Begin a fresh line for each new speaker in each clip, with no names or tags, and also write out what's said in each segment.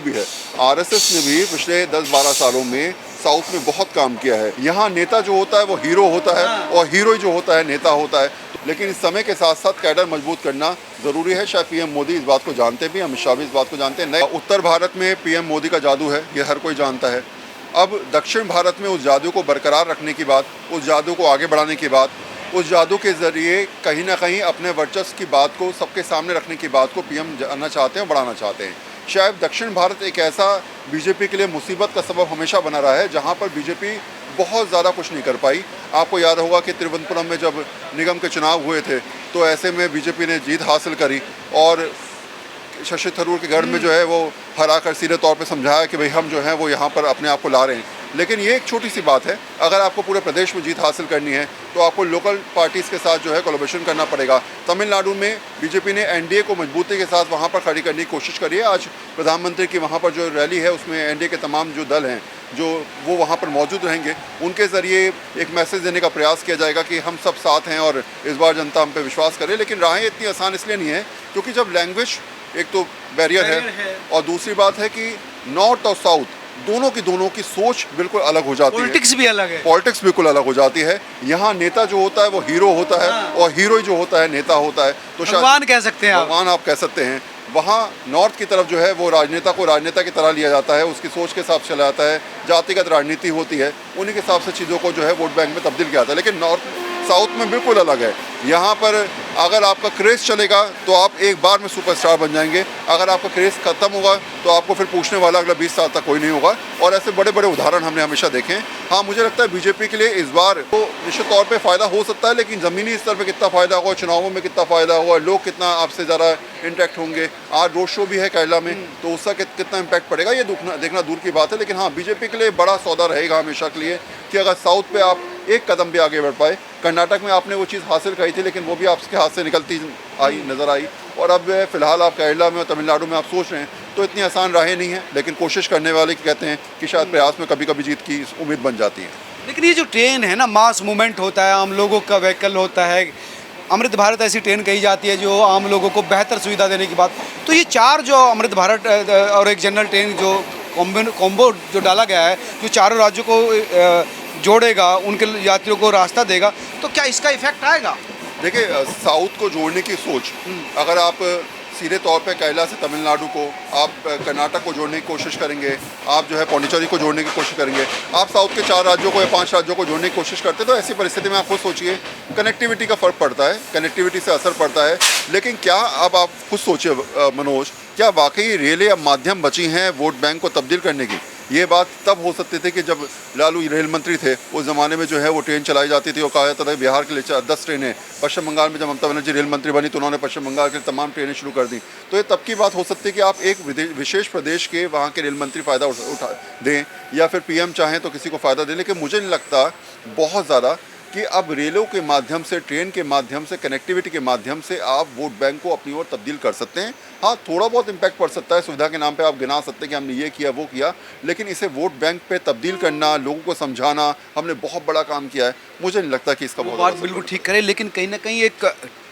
बिल्कुल भी है। आरएसएस ने भी पिछले 10-12 सालों में साउथ में बहुत काम किया है। यहाँ नेता जो होता है वो हीरो होता है और हीरो जो होता है नेता होता है। लेकिन इस समय के साथ साथ कैडर मजबूत करना ज़रूरी है। शायद पीएम मोदी इस बात को जानते भी, अमित शाह भी इस बात को जानते हैं। नए उत्तर भारत में पीएम मोदी का जादू है, ये हर कोई जानता है। अब दक्षिण भारत में उस जादू को बरकरार रखने की बात, उस जादू को आगे बढ़ाने की बात, उस जादू के ज़रिए कहीं ना कहीं अपने वर्चस्व की बात को सबके सामने रखने की बात को पीएम जानना चाहते हैं, बढ़ाना चाहते हैं। शायद दक्षिण भारत एक ऐसा बीजेपी के लिए मुसीबत का सबब हमेशा बना रहा है जहां पर बीजेपी बहुत ज़्यादा कुछ नहीं कर पाई। आपको याद होगा कि तिरुवनंतपुरम में जब निगम के चुनाव हुए थे तो ऐसे में बीजेपी ने जीत हासिल करी और शशि थरूर के घर में जो है वो हरा कर सीधे तौर पे समझाया कि भाई हम जो है वो यहाँ पर अपने आप को ला रहे हैं। लेकिन ये एक छोटी सी बात है। अगर आपको पूरे प्रदेश में जीत हासिल करनी है तो आपको लोकल पार्टीज़ के साथ जो है कोलैबोरेशन करना पड़ेगा। तमिलनाडु में बीजेपी ने एनडीए को मजबूती के साथ वहाँ पर खड़ी करने की कोशिश करी है। आज प्रधानमंत्री की वहाँ पर जो रैली है उसमें एनडीए के तमाम जो दल हैं जो वो वहाँ पर मौजूद रहेंगे, उनके ज़रिए एक मैसेज देने का प्रयास किया जाएगा कि हम सब साथ हैं और इस बार जनता हम पे विश्वास करे। लेकिन राहें इतनी आसान इसलिए नहीं है क्योंकि जब लैंग्वेज एक तो बैरियर है और दूसरी बात है कि नॉर्थ और साउथ दोनों की सोच बिल्कुल अलग हो जाती है।
पॉलिटिक्स भी अलग है।
पॉलिटिक्स बिल्कुल अलग हो जाती है। यहाँ नेता जो होता है वो हीरो होता है और हीरो जो होता है नेता होता है। तो
भगवान कह सकते हैं,
भगवान आप कह सकते हैं। वहाँ नॉर्थ की तरफ जो है वो राजनेता को राजनेता की तरह लिया जाता है, उसकी सोच के हिसाब से चला जाता है, जातिगत राजनीति होती है, उन्हीं के हिसाब से चीज़ों को जो है वोट बैंक में तब्दील किया जाता है। लेकिन नॉर्थ साउथ में बिल्कुल अलग है। यहाँ पर अगर आपका क्रेज़ चलेगा तो आप एक बार में सुपरस्टार बन जाएंगे। अगर आपका क्रेज़ खत्म होगा तो आपको फिर पूछने वाला अगला 20 साल तक कोई नहीं होगा। और ऐसे बड़े बड़े उदाहरण हमने हमेशा देखे हैं। हाँ, मुझे लगता है बीजेपी के लिए इस बार तो निश्चित तौर पे फ़ायदा हो सकता है, लेकिन ज़मीनी स्तर पे कितना फ़ायदा होगा, चुनावों में कितना फ़ायदा होगा, लोग कितना आपसे ज़्यादा इंटरेक्ट होंगे। आज रोड शो भी है केरला में, तो उसका कितना इम्पैक्ट पड़ेगा ये देखना दूर की बात है। लेकिन हाँ, बीजेपी के लिए बड़ा सौदा रहेगा हमेशा के लिए कि अगर साउथ पे आप एक कदम भी आगे बढ़ पाए। कर्नाटक में आपने वो चीज़ हासिल करी थी लेकिन वो भी आपके हाथ से निकलती नज़र आई। और अब फिलहाल आप केरला में और तमिलनाडु में आप सोच रहे हैं, तो इतनी आसान राहें नहीं है। लेकिन कोशिश करने वाले कहते हैं कि शायद प्रयास में कभी कभी जीत की उम्मीद बन जाती है।
लेकिन ये जो ट्रेन है ना, मास मूवमेंट होता है, आम लोगों का व्हीकल होता है। अमृत भारत ऐसी ट्रेन कही जाती है जो आम लोगों को बेहतर सुविधा देने की बात। तो ये 4 जो अमृत भारत और एक जनरल ट्रेन जो कॉम्बो जो डाला गया है, जो चारों राज्यों को जोड़ेगा, उनके यात्रियों को रास्ता देगा, तो क्या इसका इफेक्ट आएगा?
देखिए, साउथ को जोड़ने की सोच, अगर आप सीधे तौर पे केरला से तमिलनाडु को, आप कर्नाटक को जोड़ने की कोशिश करेंगे, आप जो है पौंडीचेरी को जोड़ने की कोशिश करेंगे, आप साउथ के 4 राज्यों को या 5 राज्यों को जोड़ने की कोशिश करते हैं, तो ऐसी परिस्थिति में आप खुद सोचिए कनेक्टिविटी का फ़र्क पड़ता है, कनेक्टिविटी से असर पड़ता है। लेकिन क्या अब आप खुद सोचिए मनोज, क्या वाकई रेलें अब माध्यम बची हैं वोट बैंक को तब्दील करने की? ये बात तब हो सकती थी कि जब लालू रेल मंत्री थे, उस ज़माने में जो है वो ट्रेन चलाई जाती थी और कहा जाता था बिहार के लिए 10 ट्रेनें। पश्चिम बंगाल में जब ममता बनर्जी रेल मंत्री बनी तो उन्होंने पश्चिम बंगाल के तमाम ट्रेनें शुरू कर दी। तो ये तब की बात हो सकती है कि आप एक विशेष प्रदेश के वहाँ के रेल मंत्री फ़ायदा उठा दें या फिर पीएम चाहें तो किसी को फ़ायदा दें। लेकिन मुझे नहीं लगता बहुत ज़्यादा कि अब रेलों के माध्यम से, ट्रेन के माध्यम से, कनेक्टिविटी के माध्यम से आप वोट बैंक को अपनी ओर तब्दील कर सकते हैं। हाँ, थोड़ा बहुत इम्पैक्ट पड़ सकता है, सुविधा के नाम पे आप गिना सकते हैं कि हमने ये किया वो किया, लेकिन इसे वोट बैंक पे तब्दील करना, लोगों को समझाना, हमने बहुत बड़ा काम किया है, मुझे नहीं लगता कि इसका बहुत
बात बिल्कुल ठीक करे। लेकिन कहीं ना कहीं एक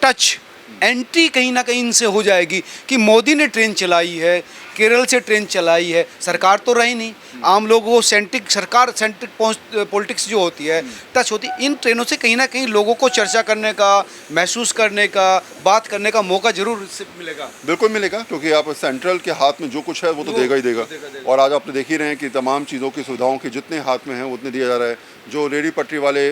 टच एंट्री कहीं ना कहीं इनसे हो जाएगी कि मोदी ने ट्रेन चलाई है, केरल से ट्रेन चलाई है, सरकार तो रही नहीं, आम लोगों को सरकार सेंट्रिक पॉलिटिक्स जो होती है टच होती, इन ट्रेनों से कहीं ना कहीं लोगों को चर्चा करने का, महसूस करने का, बात करने का मौका जरूर मिलेगा।
बिल्कुल मिलेगा, क्योंकि आप सेंट्रल के हाथ में जो कुछ है वो तो देगा ही देगा। और आज आपने देख ही रहे हैं कि तमाम चीज़ों की सुविधाओं के जितने हाथ में हैं उतने दिया जा रहा है। जो रेहड़ी पटरी वाले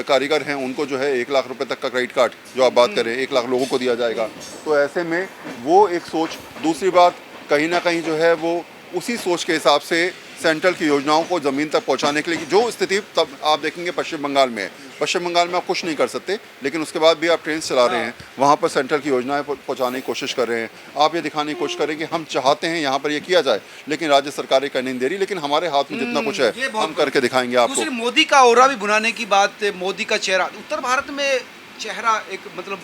कारीगर हैं उनको जो है 1 लाख रुपए तक का क्रेडिट कार्ड, जो आप बात करें, 1 लाख लोगों को दिया जाएगा। तो ऐसे में वो एक सोच। दूसरी बात, कहीं ना कहीं जो है वो उसी सोच के हिसाब से सेंट्रल की योजनाओं को ज़मीन तक पहुंचाने के लिए जो स्थिति तब आप देखेंगे पश्चिम बंगाल में है। पश्चिम बंगाल में आप कुछ नहीं कर सकते, लेकिन उसके बाद भी आप ट्रेन चला रहे हैं, वहाँ पर सेंट्रल की योजनाएं पहुंचाने की कोशिश कर रहे हैं। आप ये दिखाने की कोशिश करें कि हम चाहते हैं यहाँ पर ये किया जाए, लेकिन राज्य सरकारें करने नहीं दे रही। लेकिन हमारे हाथ में जितना कुछ है हम करके दिखाएंगे आपको।
मोदी का ऑरा भी बुनाने की बात, मोदी का चेहरा उत्तर भारत में चेहरा एक मतलब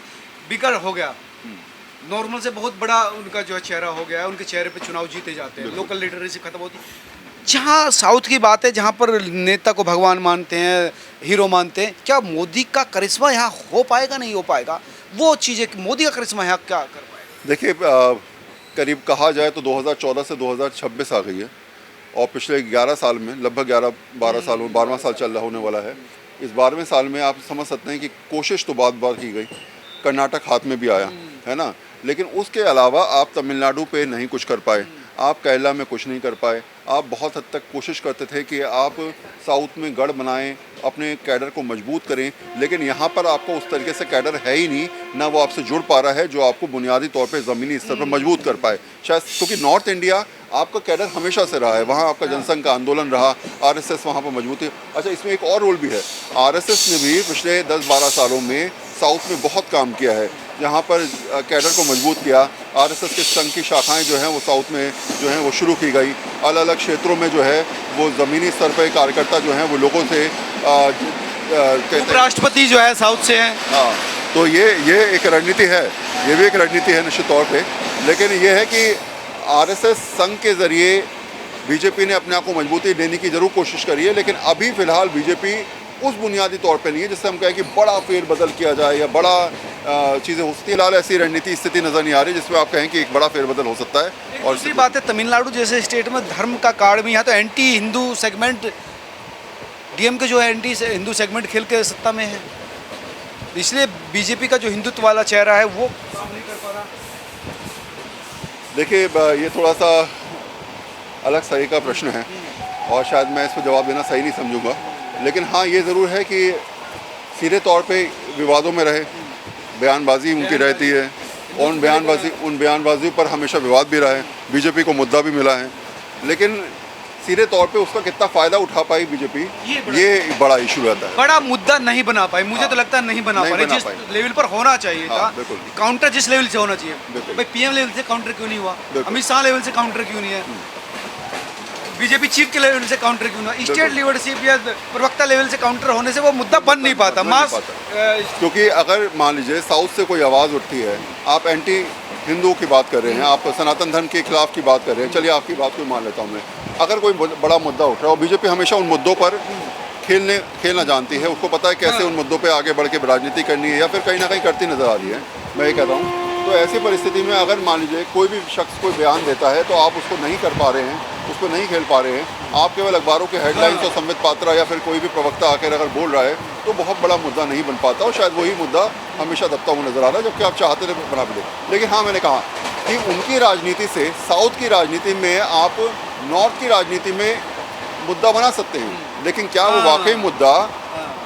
बिगड़ हो गया, नॉर्मल से बहुत बड़ा उनका जो है चेहरा हो गया है, उनके चेहरे पे चुनाव जीते जाते हैं, लोकल लीडरशिप खत्म होती। जहाँ साउथ की बात है, जहाँ पर नेता को भगवान मानते हैं, हीरो मानते हैं, क्या मोदी का करिश्मा यहाँ हो पाएगा, नहीं हो पाएगा? वो चीज़ें मोदी का करिश्मा यहाँ क्या कर पाएगा?
देखिए, करीब कहा जाए तो 2014 से 2026 आ गई है और पिछले 11 साल में लगभग 11-12 साल 12वां साल चल रहा होने वाला है। इस 12वें साल में आप समझ सकते हैं कि कोशिश तो बार बार की गई, कर्नाटक हाथ में भी आया है ना, लेकिन उसके अलावा आप तमिलनाडु पे नहीं कुछ कर पाए, आप केरला में कुछ नहीं कर पाए। आप बहुत हद तक कोशिश करते थे कि आप साउथ में गढ़ बनाएं, अपने कैडर को मजबूत करें, लेकिन यहाँ पर आपको उस तरीके से कैडर है ही नहीं, ना वो आपसे जुड़ पा रहा है जो आपको बुनियादी तौर पे ज़मीनी स्तर पर मजबूत कर पाए। शायद क्योंकि नॉर्थ इंडिया आपका कैडर हमेशा से रहा है, वहाँ आपका जनसंघ का आंदोलन रहा, आरएसएस वहाँ पर मजबूत है। अच्छा, इसमें एक और रोल भी है, आरएसएस ने भी पिछले 10-12 सालों में साउथ में बहुत काम किया है, जहाँ पर कैडर को मजबूत किया। आरएसएस के संघ की शाखाएं जो हैं वो साउथ में जो हैं वो शुरू की गई, अलग अलग क्षेत्रों में जो है वो ज़मीनी स्तर पर कार्यकर्ता जो हैं वो लोगों से
राष्ट्रपति जो है साउथ से हैं।
हाँ, तो ये एक रणनीति है, ये भी एक रणनीति है निश्चित तौर पे, लेकिन ये है कि आरएसएस संघ के ज़रिए बीजेपी ने अपने आप को मजबूती देने की ज़रूर कोशिश करी है, लेकिन अभी फ़िलहाल बीजेपी उस बुनियादी तौर पे नहीं है जिससे हम कहें कि बड़ा फेरबदल किया जाए या बड़ा चीज़ें हो सकती है। फिलहाल ऐसी रणनीति स्थिति नज़र नहीं आ रही जिसमें आप कहें कि एक बड़ा फेरबदल हो सकता है।
और दूसरी बात है, तमिलनाडु जैसे स्टेट में धर्म का कार्ड भी, यहाँ तो एंटी हिंदू सेगमेंट, डीएमके जो है एंटी हिंदू सेगमेंट खेल के सत्ता में है, इसलिए बीजेपी का जो हिंदुत्व वाला चेहरा है वो काम नहीं कर पा रहा।
देखिए, ये थोड़ा सा अलग सही का प्रश्न है और शायद मैं इस पर जवाब देना सही नहीं समझूंगा, लेकिन हाँ ये ज़रूर है कि सीधे तौर पे विवादों में रहे, बयानबाजी उनकी रहती है, और उन बयानबाजियों पर हमेशा विवाद भी रहा है, बीजेपी को मुद्दा भी मिला है, लेकिन सीधे तौर पे उसका कितना फ़ायदा उठा पाई बीजेपी, ये बड़ा इशू रहता है।
बड़ा मुद्दा नहीं बना पाई, मुझे तो लगता है नहीं बना पाई, जिस लेवल पर होना चाहिए था, काउंटर जिस लेवल से होना चाहिए। भाई पीएम लेवल से काउंटर क्यों नहीं हुआ, अमित शाह लेवल से काउंटर क्यों नहीं है, बीजेपी चीफ के लेवल से काउंटर क्यों ना, स्टेट लीडरशिप या प्रवक्ता लेवल से काउंटर होने से वो मुद्दा बन नहीं पाता मास।
क्योंकि अगर मान लीजिए साउथ से कोई आवाज़ उठती है, आप एंटी हिंदुओं की बात कर रहे हैं, आप सनातन धर्म के खिलाफ की बात कर रहे हैं, चलिए आपकी बात को मान लेता हूँ मैं, अगर कोई बड़ा मुद्दा उठ रहा है और बीजेपी हमेशा उन मुद्दों पर खेलना जानती है, उसको पता है कैसे उन मुद्दों पे आगे बढ़ के राजनीति करनी है या फिर कहीं ना कहीं करती नज़र आ रही है, मैं ये कह रहा हूँ। तो ऐसी परिस्थिति में अगर मान लीजिए कोई भी शख्स कोई बयान देता है तो आप उसको नहीं कर पा रहे हैं, उसको नहीं खेल पा रहे हैं, आप केवल अखबारों के हेडलाइंस और संबित पात्रा या फिर कोई भी प्रवक्ता आकर अगर बोल रहा है तो बहुत बड़ा मुद्दा नहीं बन पाता, और शायद वही मुद्दा हमेशा दबता हुआ नजर आ रहा है, जबकि आप चाहते थे बना भी दे। लेकिन हाँ, मैंने कहा कि उनकी राजनीति से साउथ की राजनीति में आप नॉर्थ की राजनीति में मुद्दा बना सकते हैं, लेकिन क्या वो वाकई मुद्दा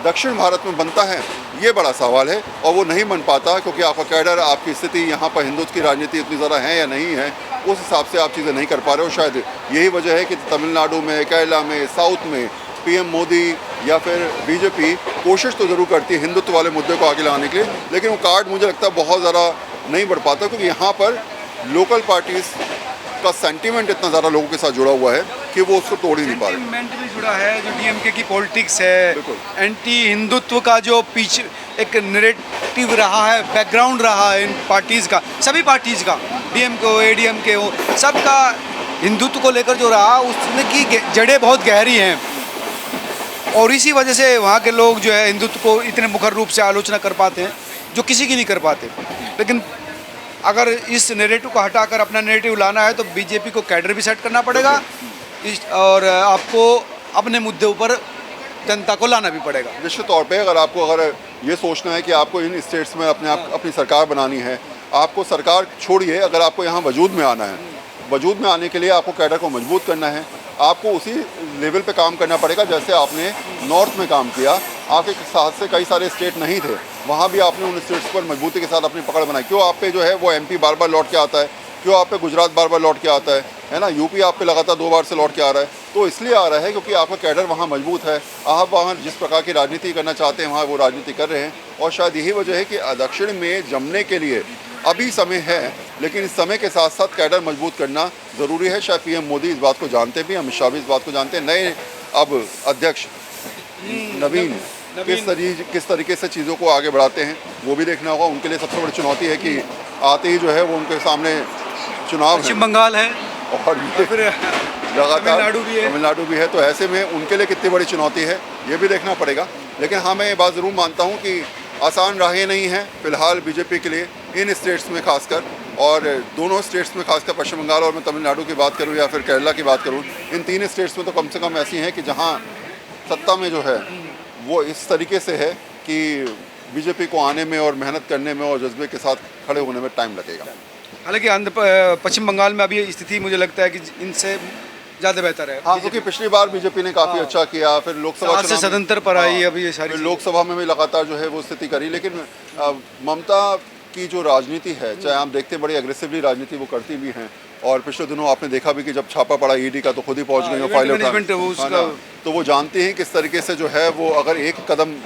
दक्षिण भारत में बनता है, ये बड़ा सवाल है, और वो नहीं बन पाता क्योंकि आपका कैडर, आपकी स्थिति यहाँ पर हिंदुत्व की राजनीति इतनी ज़्यादा है या नहीं है, उस हिसाब से आप चीज़ें नहीं कर पा रहे हो। शायद यही वजह है कि तमिलनाडु में, केरला में, साउथ में पीएम मोदी या फिर बीजेपी कोशिश तो ज़रूर करती है हिंदुत्व वाले मुद्दे को आगे लाने के लिए, लेकिन वो कार्ड मुझे लगता है बहुत ज़्यादा नहीं बढ़ पाता, क्योंकि यहाँ पर लोकल पार्टीज़ का सेंटीमेंट इतना ज़्यादा लोगों के साथ जुड़ा हुआ है कि वो उसको तोड़ ही नहीं पा रहे।
सेंटीमेंट भी जुड़ा है, जो डीएमके की पॉलिटिक्स है, एंटी हिंदुत्व का जो पीछे एक नैरेटिव रहा है, बैकग्राउंड रहा है इन पार्टीज़ का, सभी पार्टीज़ का, डीएमके हो, एडीएमके हो, सबका हिंदुत्व को लेकर जो रहा उसमें की जड़ें बहुत गहरी हैं, और इसी वजह से वहाँ के लोग जो है हिंदुत्व को इतने मुखर रूप से आलोचना कर पाते हैं जो किसी की नहीं कर पाते। लेकिन अगर इस नैरेटिव को हटाकर अपना नैरेटिव लाना है तो बीजेपी को कैडर भी सेट करना पड़ेगा, और आपको अपने मुद्दे ऊपर जनता को लाना भी पड़ेगा।
निश्चित तौर पे अगर ये सोचना है कि आपको इन स्टेट्स में अपनी सरकार बनानी है, आपको सरकार छोड़िए, अगर आपको यहाँ वजूद में आना है, वजूद में आने के लिए आपको कैडर को मजबूत करना है, आपको उसी लेवल पे काम करना पड़ेगा जैसे आपने नॉर्थ में काम किया। आपके साथ से कई सारे स्टेट नहीं थे, वहाँ भी आपने उन स्टेट्स पर मजबूती के साथ अपनी पकड़ बनाई। क्यों आप पे जो है वो एमपी बार बार लौट के आता है, क्यों आप पे गुजरात बार बार लौट के आता है ना, यूपी आप पे लगातार 2 बार से लौट के आ रहा है, तो इसलिए आ रहा है क्योंकि आपका कैडर वहाँ मजबूत है, आप वहाँ जिस प्रकार की राजनीति करना चाहते हैं वहाँ वो राजनीति कर रहे हैं, और शायद यही वजह है कि दक्षिण में जमने के लिए अभी समय है, लेकिन इस समय के साथ साथ कैडर मजबूत करना ज़रूरी है। शायद पीएम मोदी इस बात को जानते भी, अमित शाह भी इस बात को जानते हैं, नए अब अध्यक्ष नवीन किस तरीके से चीज़ों को आगे बढ़ाते हैं वो भी देखना होगा। उनके लिए सबसे बड़ी चुनौती है कि आते ही जो है वो उनके सामने चुनाव
पश्चिम बंगाल है
और
फिर
लगातार तमिलनाडु भी है, तो ऐसे में उनके लिए कितनी बड़ी चुनौती है ये भी देखना पड़ेगा। लेकिन हाँ, मैं ये बात ज़रूर मानता हूँ कि आसान राहें नहीं हैं फ़िलहाल बीजेपी के लिए इन स्टेट्स में खासकर, और दोनों स्टेट्स में, खासकर पश्चिम बंगाल और मैं तमिलनाडु की बात करूं या फिर केरला की बात करूं, इन तीन स्टेट्स में तो कम से कम ऐसी हैं कि जहां सत्ता में जो है वो इस तरीके से है कि बीजेपी को आने में और मेहनत करने में और जज्बे के साथ खड़े होने में टाइम लगेगा।
हालांकि पश्चिम बंगाल में अभी स्थिति मुझे लगता है कि इनसे ज़्यादा बेहतर है।
हाँ, क्योंकि पिछली बार बीजेपी ने काफ़ी अच्छा किया, फिर लोकसभा
से सदंतर पर आई, अभी ये सारी
फिर लोकसभा में भी लगातार जो है वो स्थिति करी। लेकिन ममता की जो राजनीति है, चाहे आप देखते हैं बड़ी एग्रेसिवली राजनीति वो करती भी हैं, और पिछले दिनों आपने देखा भी कि जब छापा पड़ा ईडी का तो खुद ही पहुंच गई और फाइल उठा, तो वो जानते हैं किस तरीके से जो है वो अगर एक कदम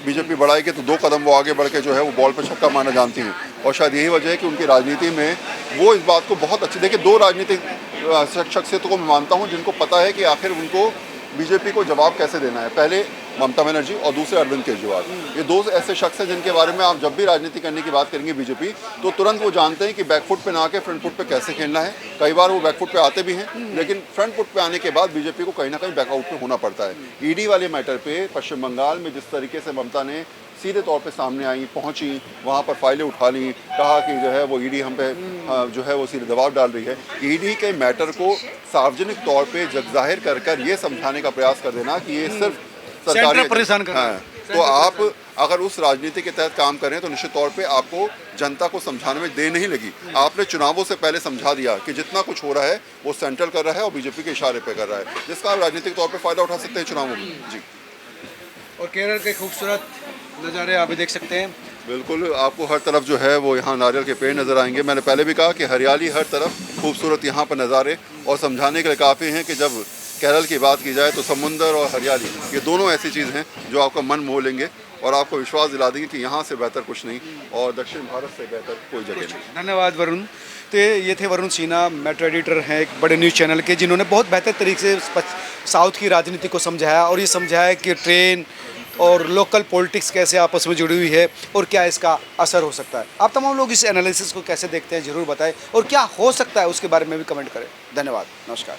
बीजेपी बढ़ाएगी तो 2 कदम वो आगे बढ़ के जो है वो बॉल पे छक्का मारना जानती हैं। और शायद यही वजह है कि उनकी राजनीति में वो इस बात को बहुत अच्छी, देखिए 2 राजनीतिक शख्सियतों को मैं मानता हूँ जिनको पता है कि आखिर उनको बीजेपी को जवाब कैसे देना है। पहले ममता बनर्जी और दूसरे अरविंद केजरीवाल, ये 2 ऐसे शख्स हैं जिनके बारे में आप जब भी राजनीति करने की बात करेंगे बीजेपी, तो तुरंत वो जानते हैं कि बैकफुट पे ना आके फ्रंट फुट पे कैसे खेलना है। कई बार वो बैकफुट पे आते भी हैं, लेकिन फ्रंट फुट पे आने के बाद बीजेपी को कहीं ना कहीं बैकआउट पे होना पड़ता है। ईडी वाले मैटर पे पश्चिम बंगाल में जिस तरीके से ममता ने सीधे तौर पे सामने आई, पहुंची, वहाँ पर फाइलें उठा ली, कहा कि जो है वो ईडी हम पे जो है वो सीधे दबाव डाल रही है। ईडी के मैटर को सार्वजनिक तौर पे जग जाहिर कर कर ये समझाने का प्रयास कर देना कि ये सिर्फ सरकारी
परेशान कर
है, तो आप अगर उस राजनीति के तहत काम करें तो निश्चित तौर पे आपको जनता को समझाने में देर नहीं लगी। आपने चुनावों से पहले समझा दिया कि जितना कुछ हो रहा है वो सेंट्रल कर रहा है और बीजेपी के इशारे पे कर रहा है, जिसका आप राजनीतिक तौर पे फायदा उठा सकते हैं चुनावों में। जी,
और केरल के खूबसूरत नज़ारे आप भी देख सकते हैं।
बिल्कुल, आपको हर तरफ जो है वो यहाँ नारियल के पेड़ नज़र आएंगे। मैंने पहले भी कहा कि हरियाली हर तरफ, खूबसूरत यहाँ पर नज़ारे, और समझाने के लिए काफ़ी हैं कि जब केरल की बात की जाए तो समुंदर और हरियाली ये दोनों ऐसी चीज़ हैं जो आपका मन मोह लेंगे और आपको विश्वास दिला देंगे कि यहाँ से बेहतर कुछ नहीं और दक्षिण भारत से बेहतर कोई जगह नहीं।
धन्यवाद वरुण। तो ये थे वरुण सिन्हा, मेट्रो एडिटर हैं एक बड़े न्यूज़ चैनल के, जिन्होंने बहुत बेहतर तरीके से साउथ की राजनीति को समझाया और ये समझाया कि ट्रेन और लोकल पॉलिटिक्स कैसे आपस में जुड़ी हुई है और क्या इसका असर हो सकता है। आप तमाम लोग इस एनालिसिस को कैसे देखते हैं ज़रूर बताएं, और क्या हो सकता है उसके बारे में भी कमेंट करें। धन्यवाद, नमस्कार।